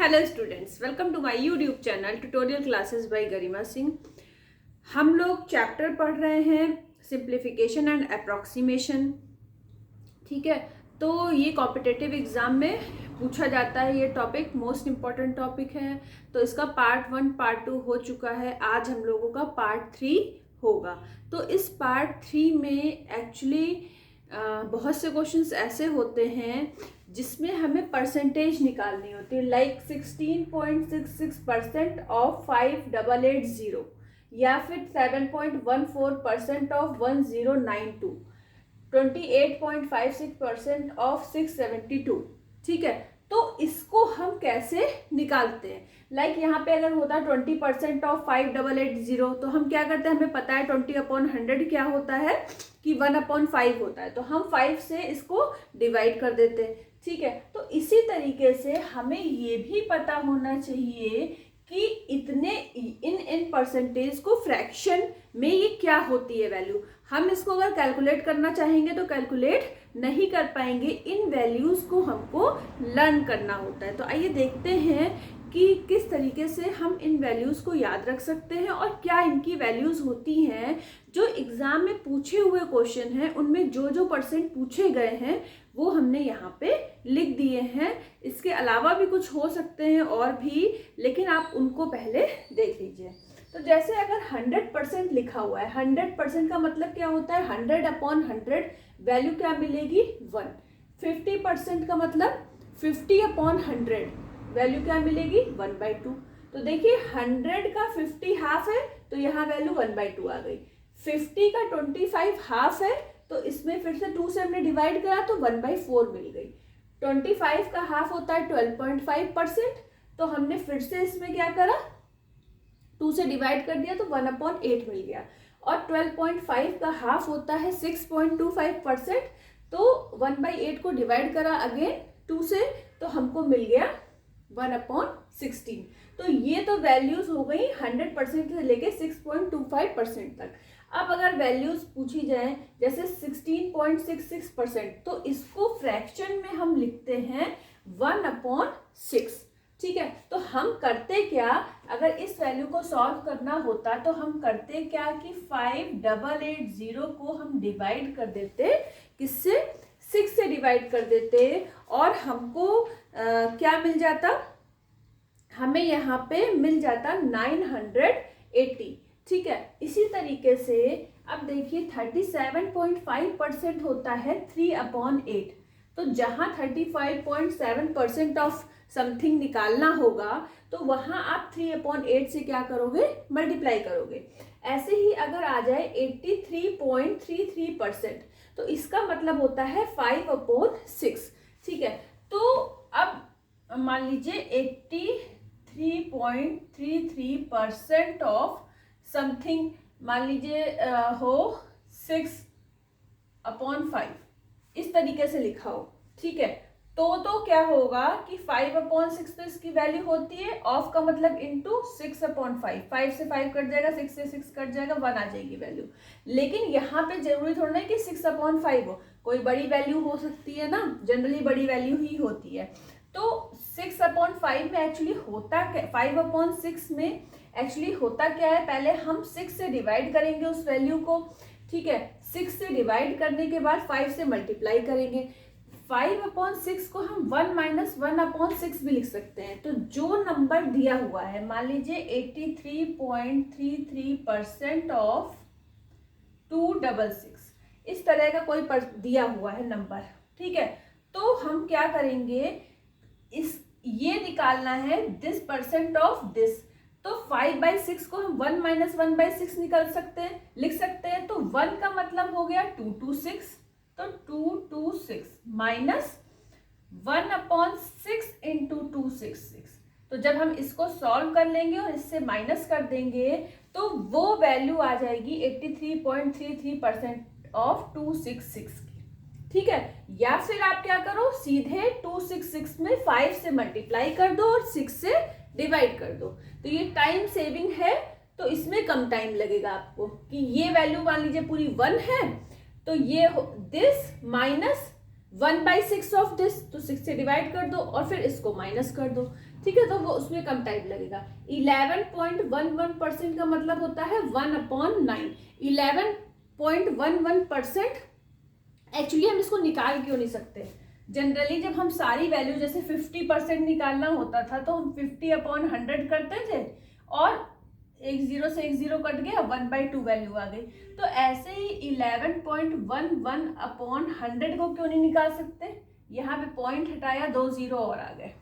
Hello students, welcome to my YouTube channel tutorial classes by Garima Singh. हम लोग chapter पढ़ रहे हैं सिंप्लीफिकेशन एंड अप्रॉक्सीमेशन। ठीक है, तो ये कॉम्पिटिटिव एग्जाम में पूछा जाता है। ये टॉपिक मोस्ट इम्पॉर्टेंट टॉपिक है। तो इसका पार्ट 1 पार्ट 2 हो चुका है। आज हम लोगों का पार्ट 3 होगा। तो इस पार्ट 3 में एक्चुअली बहुत से क्वेश्चंस ऐसे होते हैं जिसमें हमें परसेंटेज निकालनी होती है, लाइक 16.66% ऑफ 5880 या फिर 7.14% ऑफ 1092, 28.56% ऑफ 672। ठीक है, तो इसको हम कैसे निकालते हैं? लाइक यहाँ पे अगर होता है 20% ऑफ 5880, तो हम क्या करते हैं, हमें पता है 20/100 क्या होता है कि 1/5 होता है, तो हम 5 से इसको डिवाइड कर देते हैं। ठीक है, तो इसी तरीके से हमें ये भी पता होना चाहिए कि इतने इन परसेंटेज को फ्रैक्शन में ये क्या होती है वैल्यू। हम इसको अगर कैलकुलेट करना चाहेंगे तो कैलकुलेट नहीं कर पाएंगे। इन वैल्यूज को हमको लर्न करना होता है। तो आइए देखते हैं कि किस तरीके से हम इन वैल्यूज को याद रख सकते हैं और क्या इनकी वैल्यूज होती हैं। जो एग्जाम में पूछे हुए क्वेश्चन हैं उनमें जो जो परसेंट पूछे गए हैं वो हमने यहाँ पे लिख दिए हैं। इसके अलावा भी कुछ हो सकते हैं और भी, लेकिन आप उनको पहले देख लीजिए। तो जैसे अगर 100% लिखा हुआ है, 100% का मतलब क्या होता है, 100/100 वैल्यू क्या मिलेगी 1। 50% का मतलब 50/100 वैल्यू क्या मिलेगी 1/2। तो देखिए 100 का 50 हाफ है, तो यहाँ वैल्यू 1/2 आ गई। 50 का 25 हाफ है, तो इसमें फिर से 2 से हमने डिवाइड करा तो 1/4 मिल गई। 25 का हाफ होता है 12.5%, तो हमने फिर से इसमें क्या करा, 2 से डिवाइड कर दिया तो 1/8 मिल गया। और 12.5 का हाफ होता है 6.25%, तो 1/8 को डिवाइड करा अगेन 2 से, तो हमको मिल गया 1/16। तो ये तो वैल्यूज हो गई 100% से लेके 6.25% तक। अब अगर वैल्यूज पूछी जाए जैसे 16.66%, तो इसको फ्रैक्शन में हम लिखते हैं 1/6। ठीक है, तो हम करते क्या, अगर इस वैल्यू को सॉल्व करना होता तो हम करते क्या कि 5880 को हम डिवाइड कर देते, किससे, 6 से डिवाइड कर देते, और हमको क्या मिल जाता, हमें यहाँ पे मिल जाता 980। ठीक है, इसी तरीके से अब देखिए 37.5% होता है 3/8। तो जहाँ 35.7% ऑफ समथिंग निकालना होगा, तो वहाँ आप 3/8 से क्या करोगे, मल्टीप्लाई करोगे। ऐसे ही अगर आ जाए 83.33%, तो इसका मतलब होता है 5/6। ठीक है, तो अब मान लीजिए 83.33% ऑफ समथिंग, मान लीजिए हो 6/5, इस तरीके से लिखा हो। ठीक है, तो क्या होगा कि 5/6 तो इसकी वैल्यू होती है, ऑफ का मतलब इंटू 6/5, 5 से 5 कट जाएगा, 6 से 6 कट जाएगा, 1 आ जाएगी वैल्यू। लेकिन यहाँ पे जरूरी थोड़ा है कि 6/5 हो, कोई बड़ी वैल्यू हो सकती है ना, जनरली बड़ी वैल्यू ही होती है। तो 6/5 में एक्चुअली होता क्या, 5/6 में एक्चुअली होता क्या है, पहले हम 6 से डिवाइड करेंगे उस वैल्यू को। ठीक है, 6 से डिवाइड करने के बाद 5 से मल्टीप्लाई करेंगे। 5/6 को हम 1 - 1/6 भी लिख सकते हैं। तो जो नंबर दिया हुआ है, मान लीजिए 83.33% ऑफ 266, इस तरह का कोई दिया हुआ है नंबर। ठीक है, तो हम क्या करेंगे, ये निकालना है दिस परसेंट ऑफ दिस। तो 5/6 को हम 1 - 1/6 निकाल सकते हैं, लिख सकते हैं। तो 1 का मतलब हो गया 226, तो 226 माइनस 1/6 इंटू 266। तो जब हम इसको सॉल्व कर लेंगे और इससे माइनस कर देंगे, तो वो वैल्यू आ जाएगी 83.33% ऑफ 266 की। ठीक है, या फिर आप क्या करो, सीधे 266 में 5 से मल्टीप्लाई कर दो और 6 से डिवाइड कर दो। तो ये टाइम सेविंग है, तो इसमें कम टाइम लगेगा आपको कि ये वैल्यू मान लीजिए पूरी 1 है, तो ये दिस माइनस 1/6 ऑफ दिस, तो 6 से डिवाइड कर दो और फिर इसको माइनस कर दो। ठीक है, तो वो उसमें कम टाइम लगेगा। 11.11% का मतलब होता है 1/9। 11.11% एक्चुअली हम इसको निकाल क्यों नहीं सकते? जनरली जब हम सारी वैल्यू जैसे 50% निकालना होता था तो हम 50/100 करते थे और एक जीरो से एक जीरो कट गया, 1/2 वैल्यू आ गई। तो ऐसे ही 11.11/100 को क्यों नहीं निकाल सकते? यहाँ पे पॉइंट हटाया, 2 जीरो और आ गए।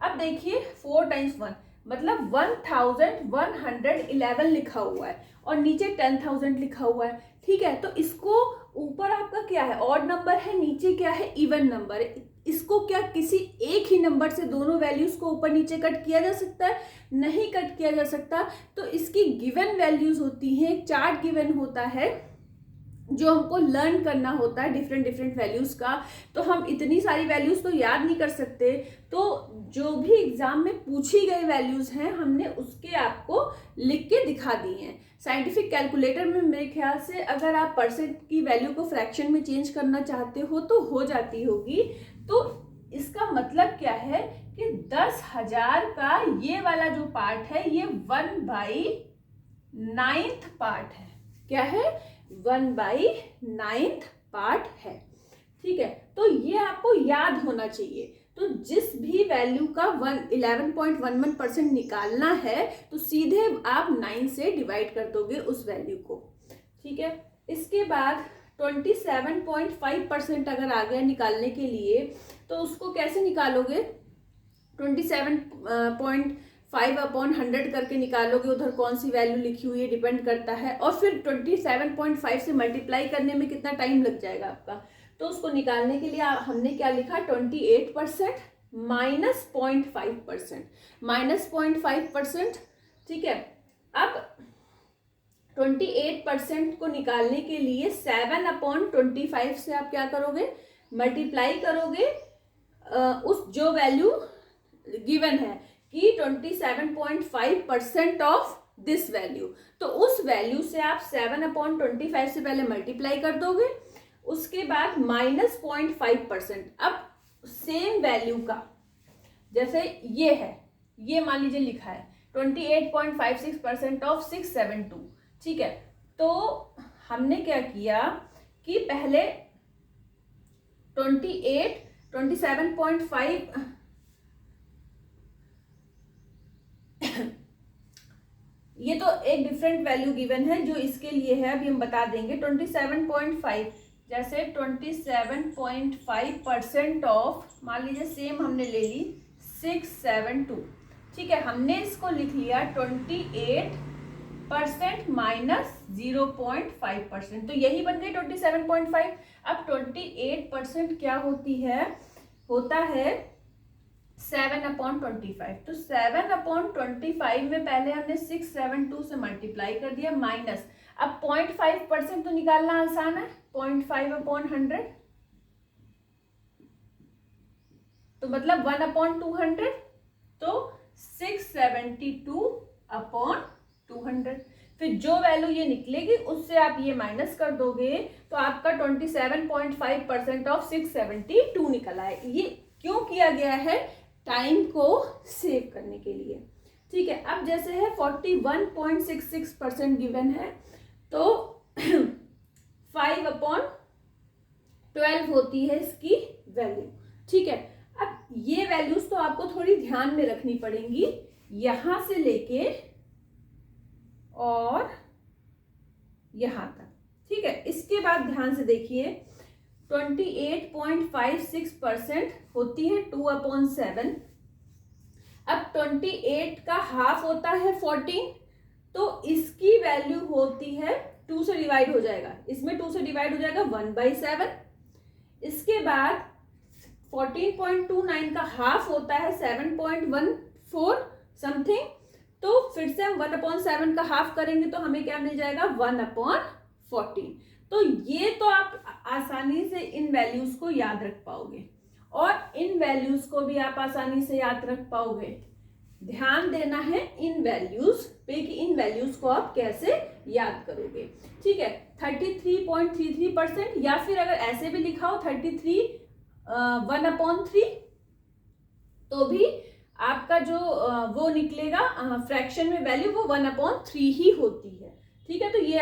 अब देखिए 4 × 1 मतलब 1111 लिखा हुआ है और नीचे 10,000 लिखा हुआ है। ठीक है, तो इसको ऊपर आपका क्या है, ऑड नंबर है, नीचे क्या है, इवन नंबर है। इसको क्या किसी एक ही नंबर से दोनों वैल्यूज को ऊपर नीचे कट किया जा सकता है? नहीं कट किया जा सकता। तो इसकी गिवन वैल्यूज होती हैं, एक चार्ट गिवन होता है जो हमको लर्न करना होता है डिफरेंट डिफरेंट वैल्यूज का। तो हम इतनी सारी वैल्यूज तो याद नहीं कर सकते, तो जो भी एग्जाम में पूछी गई वैल्यूज हैं हमने उसके आपको लिख के दिखा दी हैं। साइंटिफिक कैलकुलेटर में मेरे ख्याल से अगर आप परसेंट की वैल्यू को फ्रैक्शन में चेंज करना चाहते हो तो हो जाती होगी। तो इसका मतलब क्या है कि 10,000 का ये वाला जो पार्ट है ये 1/9 पार्ट है। क्या है? 1/9 पार्ट है। ठीक है, तो ये आपको याद होना चाहिए। तो जिस भी वैल्यू का 11.11% निकालना है तो सीधे आप 9 से डिवाइड कर दोगे उस वैल्यू को। ठीक है, इसके बाद 27.5% अगर आ गया निकालने के लिए तो उसको कैसे निकालोगे? 27.5/100 करके निकालोगे। उधर कौन सी वैल्यू लिखी हुई है डिपेंड करता है, और फिर 27.5 से मल्टीप्लाई करने में कितना टाइम लग जाएगा आपका। तो उसको निकालने के लिए हमने क्या लिखा? 28% माइनस 0.5%, माइनस 0.5%। ठीक है, अब 28% को निकालने के लिए 7/25 से आप क्या करोगे? मल्टीप्लाई करोगे उस जो वैल्यू गिवन है कि 27.5% ऑफ दिस वैल्यू। तो उस वैल्यू से आप 7/25 से पहले मल्टीप्लाई कर दोगे, उसके बाद माइनस 0.5%। अब सेम वैल्यू का जैसे ये है, ये मान लीजिए लिखा है 28.56% ऑफ 672। ठीक है, तो हमने क्या किया कि पहले 27.5 ये तो एक डिफरेंट वैल्यू गिवन है जो इसके लिए है, अभी हम बता देंगे। 27.5 जैसे 27.5% ऑफ मान लीजिए सेम हमने ले ली 672। ठीक है, हमने इसको लिख लिया 28% माइनस 0.5%, तो यही बन गई 27.5। अब 28% क्या होती है? होता है 7/25। तो 7/25 में पहले हमने 672 से मल्टीप्लाई कर दिया, माइनस अब 0.5% तो निकालना आसान है, 0.5/100 तो मतलब 1/200, तो 672/200। फिर जो वैल्यू ये निकलेगी उससे आप ये माइनस कर दोगे तो आपका 27.5% ऑफ 672 निकल आए। ये क्यों किया गया है? टाइम को सेव करने के लिए। ठीक है, अब जैसे है 41.66% गिवन है तो 5/12 होती है इसकी वैल्यू। ठीक है, अब ये वैल्यूज तो आपको थोड़ी ध्यान में रखनी पड़ेंगी, यहां से लेके और यहां तक। ठीक है, इसके बाद ध्यान से देखिए 28.56% होती है 2/7। अब 28 का हाफ होता है 14, तो इसकी वैल्यू होती है 2 से डिवाइड हो जाएगा, इसमें 2 से डिवाइड हो जाएगा 1/7। इसके बाद 14.29 का हाफ होता है 7.14 समथिंग, तो फिर से हम 1/7 का हाफ करेंगे तो हमें क्या मिल जाएगा? 1/14। तो ये तो आप आसानी से इन वैल्यूज को याद रख पाओगे और इन वैल्यूज को भी आप आसानी से याद रख पाओगे। ध्यान देना है इन वैल्यूज पे कि इन वैल्यूज को आप कैसे याद करोगे। ठीक है, 33.33%, या फिर अगर ऐसे भी लिखा हो 33 1/3 तो भी आपका आपका जो वो निकलेगा फ्रैक्शन में वैल्यू वो 1/3 ही होती है। ठीक है, तो ये